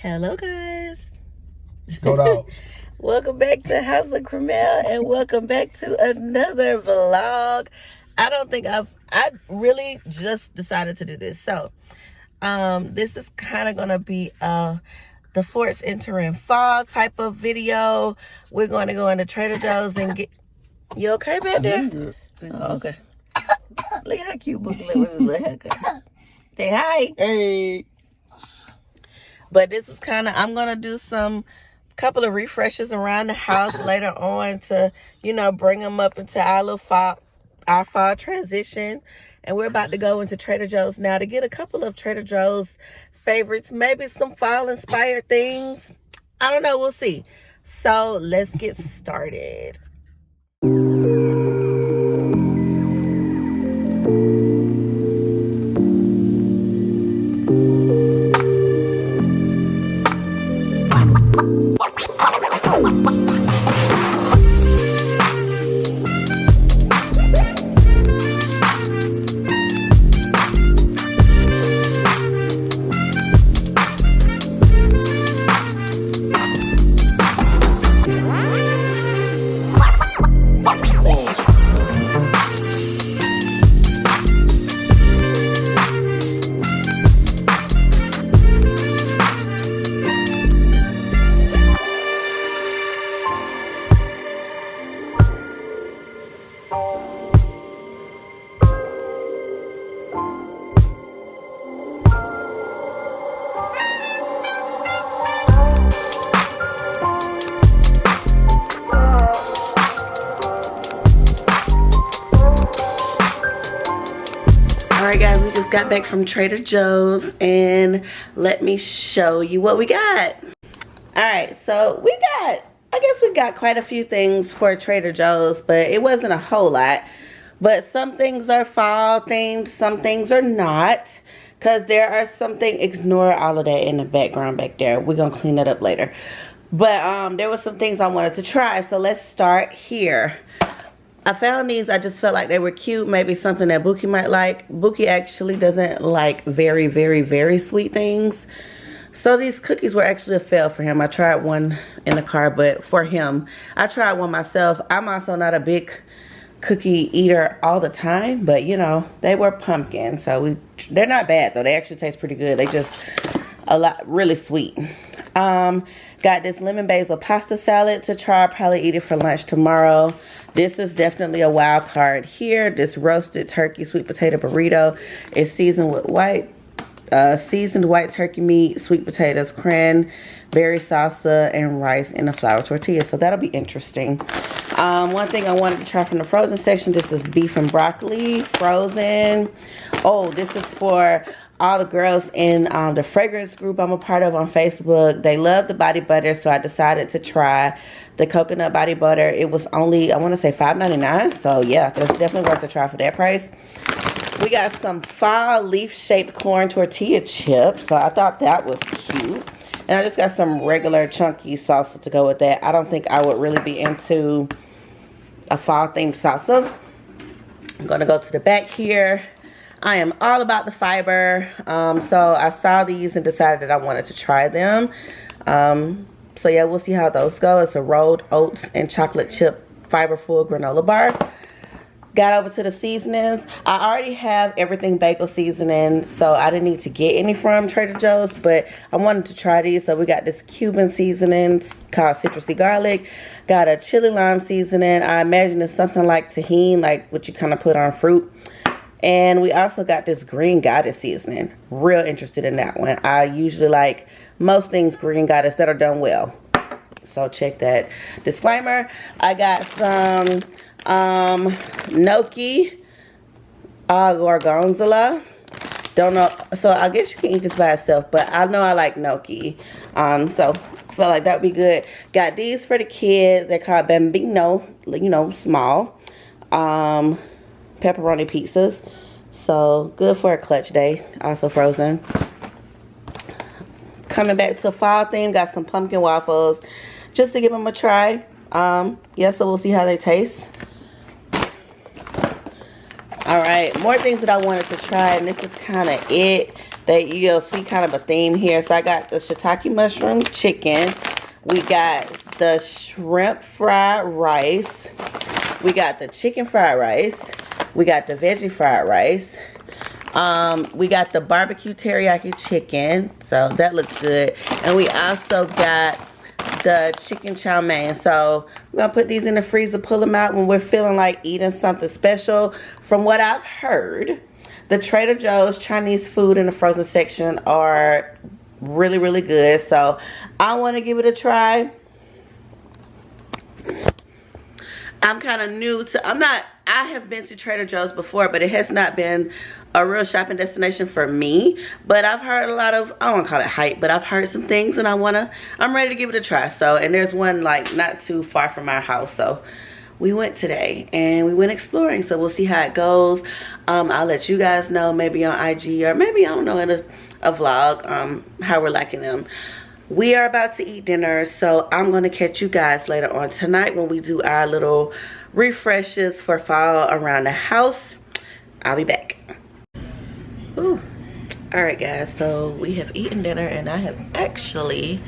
Hello guys. Go dogs. Welcome back to House of Cramel and welcome back to another vlog. I really just decided to do this. So this is kind of gonna be the forts entering fall type of video. We're going to go into Trader Joe's and get you okay back there? Good. Oh, okay. Look at how cute Bookie look with his little haircut. Say hi. Hey. But this is kind of, I'm going to do some couple of refreshes around the house later on to, bring them up into our fall transition. And we're about to go into Trader Joe's now to get a couple of Trader Joe's favorites, maybe some fall inspired things. I don't know, we'll see. So let's get started. Alright guys, we just got back from Trader Joe's and let me show you what we got. Alright, so I guess we got quite a few things for Trader Joe's, but it wasn't a whole lot. But some things are fall themed, some things are not. Because there are something, ignore all of that in the background back there. We're going to clean that up later. But there were some things I wanted to try, so let's start here. I found these, I just felt like they were cute, maybe something that Bookie might like. Bookie actually doesn't like very, very, very sweet things. So these cookies were actually a fail for him. I tried one in the car, but for him, I tried one myself. I'm also not a big cookie eater all the time, but they were pumpkin. So they're not bad though. They actually taste pretty good. They just really sweet. Got this lemon basil pasta salad to try. I'll probably eat it for lunch tomorrow. This is definitely a wild card here. This roasted turkey sweet potato burrito is seasoned with seasoned white turkey meat, sweet potatoes, cranberry salsa, and rice in a flour tortilla. So that'll be interesting. One thing I wanted to try from the frozen section, this is beef and broccoli frozen. Oh, this is for all the girls in the fragrance group I'm a part of on Facebook. They love the body butter, so I decided to try the coconut body butter. It was only, I want to say $5.99. So yeah, that's definitely worth a try for that price. We got some fall leaf-shaped corn tortilla chips. So I thought that was cute. And I just got some regular chunky salsa to go with that. I don't think I would really be into a fall-themed salsa. I'm going to go to the back here. I am all about the fiber. So I saw these and decided that I wanted to try them. So yeah, we'll see how those go. It's a rolled oats and chocolate chip fiber-full granola bar. Got over to the seasonings. I already have everything bagel seasoning, so I didn't need to get any from Trader Joe's, but I wanted to try these. So we got this Cuban seasoning called citrusy garlic. Got a chili lime seasoning. I imagine it's something like tahini, like what you kind of put on fruit. And we also got this green goddess seasoning. Real interested in that one. I usually like most things green goddess that are done well. So check that. Disclaimer, I got some gnocchi gorgonzola. Don't know, so I guess you can eat this by itself, but I know I like gnocchi. So felt like that would be good. Got these for the kids. They're called bambino, small. Pepperoni pizzas. So good for a clutch day. Also frozen. Coming back to a fall theme, got some pumpkin waffles just to give them a try. Yeah, so we'll see how they taste. Alright, more things that I wanted to try, and this is kind of it. You'll see kind of a theme here. So I got the shiitake mushroom chicken. We got the shrimp fried rice. We got the chicken fried rice. We got the veggie fried rice. We got the barbecue teriyaki chicken. So that looks good. And we also got the chicken chow mein. So I'm gonna put these in the freezer, pull them out when we're feeling like eating something special. From what I've heard, the Trader Joe's Chinese food in the frozen section are really, really good. So I want to give it a try. I'm kind of new to, I have been to Trader Joe's before, but it has not been a real shopping destination for me. But I've heard a lot of, I don't want to call it hype, but I've heard some things and I'm ready to give it a try. So, and there's one like not too far from our house. So we went today and we went exploring. So we'll see how it goes. I'll let you guys know maybe on IG or maybe, I don't know, in a vlog, how we're liking them. We are about to eat dinner, so I'm going to catch you guys later on tonight when we do our little refreshes for fall around the house. I'll be back. Ooh. Alright guys, so we have eaten dinner and I have actually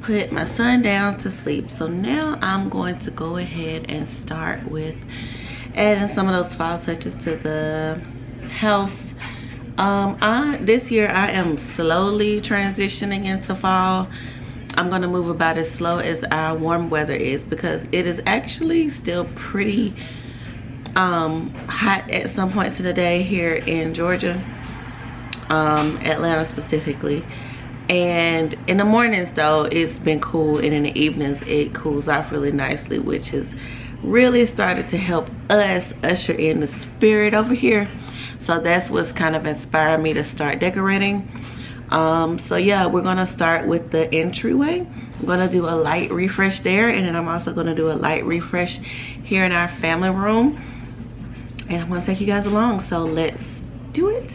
put my son down to sleep. So now I'm going to go ahead and start with adding some of those fall touches to the house. This year I am slowly transitioning into fall. I'm gonna move about as slow as our warm weather is because it is actually still pretty hot at some points of the day here in Georgia, Atlanta specifically. And in the mornings though, it's been cool, and in the evenings it cools off really nicely, which has really started to help us usher in the spirit over here. So that's what's kind of inspired me to start decorating. So yeah, we're gonna start with the entryway. I'm gonna do a light refresh there, and then I'm also gonna do a light refresh here in our family room. And I'm gonna take you guys along, so let's do it.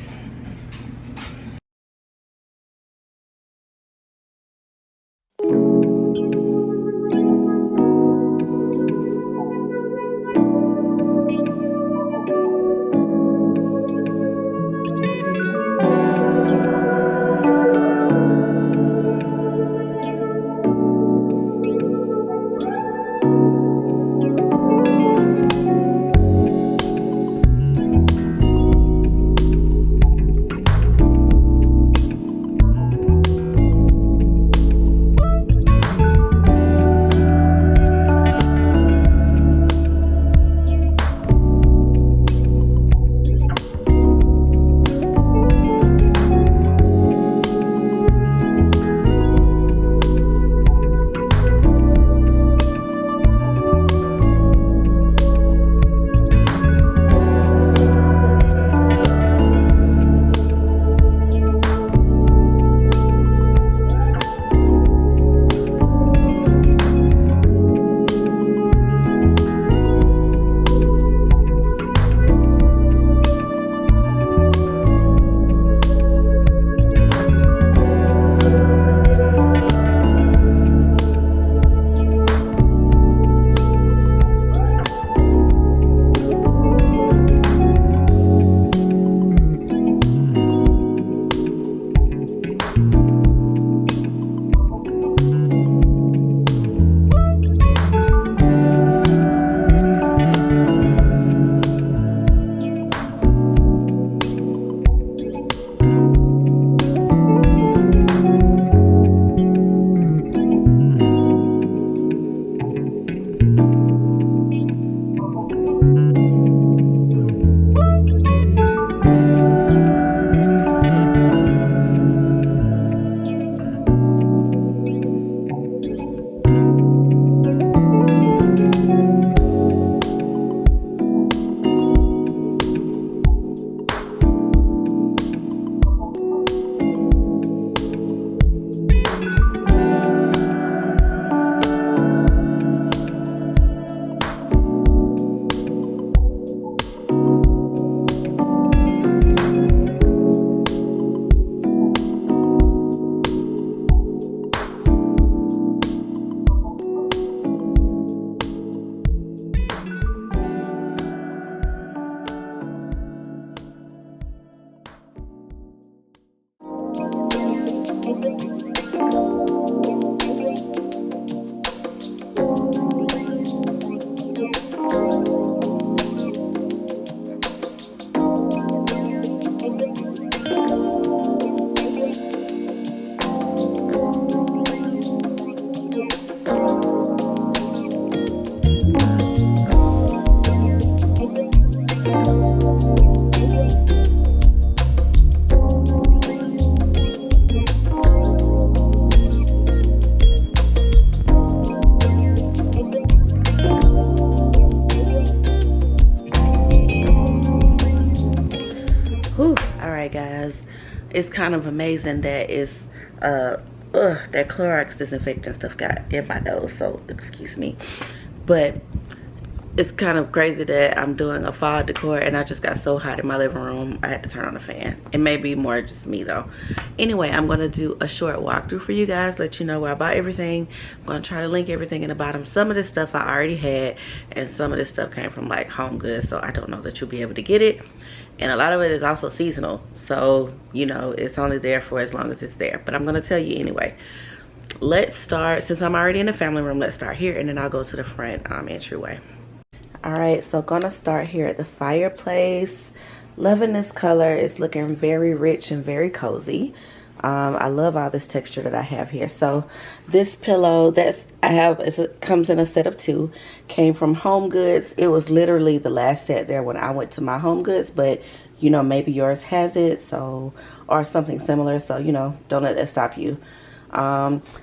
Guys, it's kind of amazing that it's that Clorox disinfectant stuff got in my nose, so excuse me. But it's kind of crazy that I'm doing a fall decor and I just got so hot in my living room I had to turn on the fan. It may be more just me though. Anyway, I'm gonna do a short walkthrough for you guys, let you know where I bought everything. I'm gonna try to link everything in the bottom. Some of this stuff I already had and some of this stuff came from like Home Goods, so I don't know that you'll be able to get it. And a lot of it is also seasonal, so you know it's only there for as long as it's there, but I'm gonna tell you anyway. Let's start, since I'm already in the family room, let's start here and then I'll go to the front entryway. All right, so gonna start here at the fireplace. Loving this color. It's looking very rich and very cozy. I love all this texture that I have here. So this pillow that's I have it comes in a set of 2, came from Home Goods. It was literally the last set there when I went to my Home Goods, but you know, maybe yours has it, so, or something similar, so you know, don't let that stop you.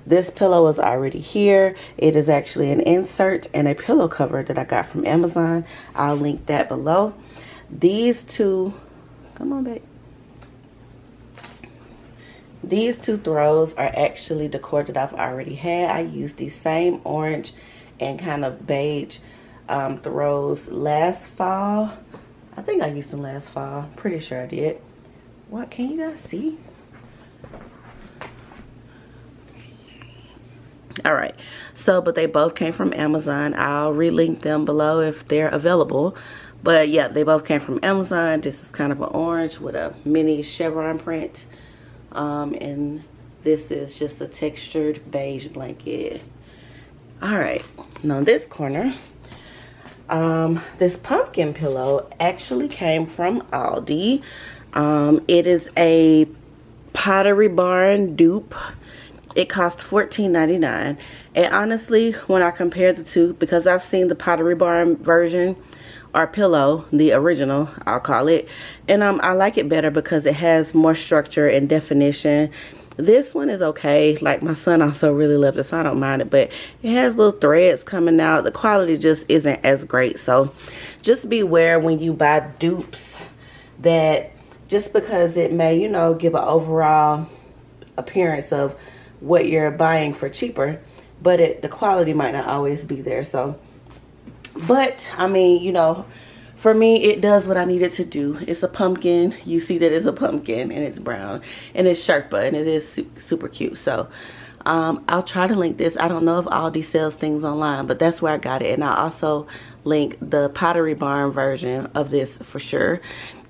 This pillow is already here. It is actually an insert and a pillow cover that I got from Amazon. I'll link that below. These two, come on back. These 2 throws are actually decor that I've already had. I used the same orange and kind of beige throws last fall. I think I used them last fall. Pretty sure I did. What, can you guys see? All right, so but they both came from Amazon. I'll relink them below if they're available, but yeah, they both came from Amazon. This is kind of an orange with a mini chevron print, and this is just a textured beige blanket. All right, now this corner, this pumpkin pillow actually came from Aldi. It is a Pottery Barn dupe. It cost $14.99, and honestly, when I compared the two, because I've seen the Pottery Barn version or pillow, the original I'll call it, and I like it better because it has more structure and definition. This one is okay. Like, my son also really loved it, so I don't mind it, but it has little threads coming out. The quality just isn't as great, so just beware when you buy dupes that just because it may, you know, give an overall appearance of what you're buying for cheaper, but the quality might not always be there. So, but I mean, you know, for me, it does what I need it to do. It's a pumpkin. You see that it's a pumpkin and it's brown and it's Sherpa and it is super cute. So I'll try to link this. I don't know if Aldi sells things online, but that's where I got it. And I also link the Pottery Barn version of this for sure.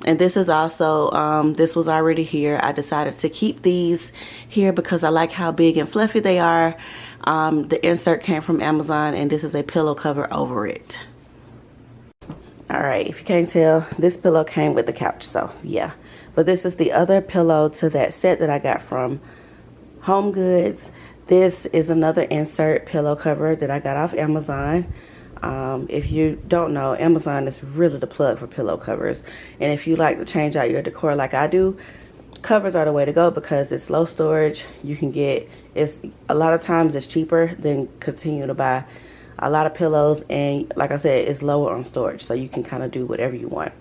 And this is also, this was already here. I decided to keep these here because I like how big and fluffy they are. The insert came from Amazon and this is a pillow cover over it. All right, if you can't tell, this pillow came with the couch, so yeah. But this is the other pillow to that set that I got from Home Goods. This is another insert pillow cover that I got off Amazon. If you don't know, Amazon is really the plug for pillow covers. And if you like to change out your decor like I do, covers are the way to go because it's low storage. You can get, it's a lot of times it's cheaper than continue to buy a lot of pillows, and like I said, it's lower on storage, so you can kind of do whatever you want.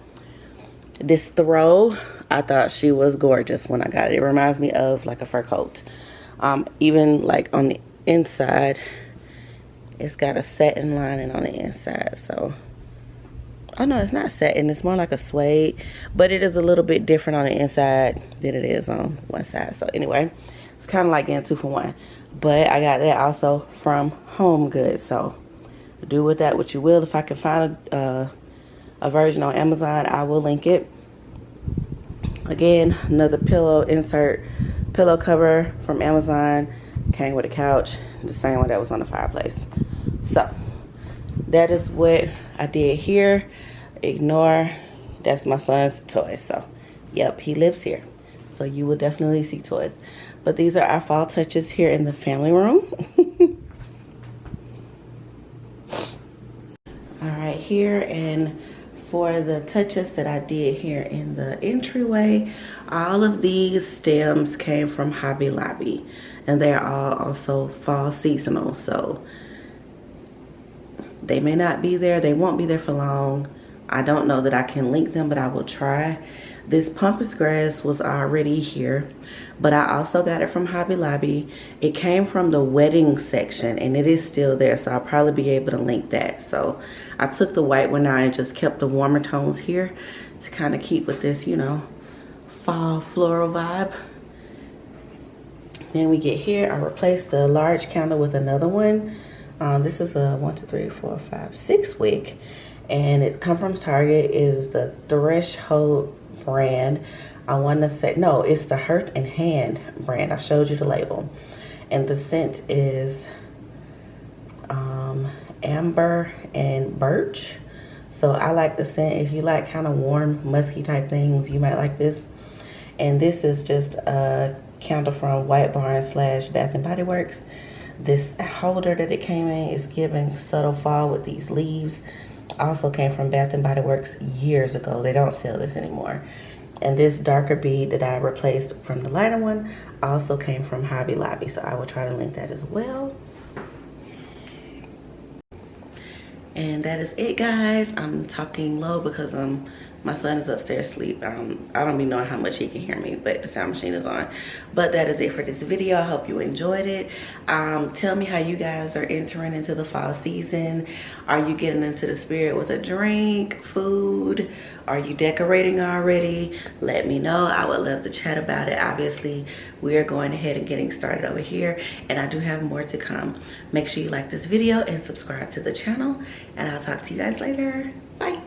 This throw, I thought she was gorgeous when I got it. It reminds me of like a fur coat. Even like on the inside, it's got a satin lining on the inside. So, oh no, it's not satin, it's more like a suede, but it is a little bit different on the inside than it is on one side. So anyway, it's kind of like getting 2 for 1, but I got that also from Home Goods. So do with that what you will. If I can find a version on Amazon, I will link it. Again, another pillow insert pillow cover from Amazon. Came with a couch, the same one that was on the fireplace. So that is what I did here. Ignore, that's my son's toys. So yep, he lives here, so you will definitely see toys. But these are our fall touches here in the family room. All right, here, and for the touches that I did here in the entryway, all of these stems came from Hobby Lobby, and they're all also fall seasonal, so they may not be there, they won't be there for long. I don't know that I can link them, but I will try. This pampas grass was already here, but I also got it from Hobby Lobby. It came from the wedding section, and it is still there, so I'll probably be able to link that. So I took the white one out and just kept the warmer tones here to kind of keep with this, you know, fall floral vibe. Then we get here, I replaced the large candle with another one. This is a 1, 2, 3, 4, 5, 6 wick, and it come from Target. It is the Threshold brand. I want to say, no, it's the Hearth and Hand brand. I showed you the label, and the scent is amber and birch. So I like the scent. If you like kind of warm, musky type things, you might like this. And this is just a candle from White Barn / Bath and Body Works. This holder that it came in is giving subtle fall with these leaves. Also came from Bath and Body Works years ago. They don't sell this anymore. And this darker bead that I replaced from the lighter one also came from Hobby Lobby, so I will try to link that as well. And that is it, guys. I'm talking low because my son is upstairs asleep. I don't be knowing how much he can hear me, but the sound machine is on. But that is it for this video. I hope you enjoyed it. Tell me how you guys are entering into the fall season. Are you getting into the spirit with a drink, food? Are you decorating already? Let me know. I would love to chat about it. Obviously, we are going ahead and getting started over here, and I do have more to come. Make sure you like this video and subscribe to the channel, and I'll talk to you guys later. Bye.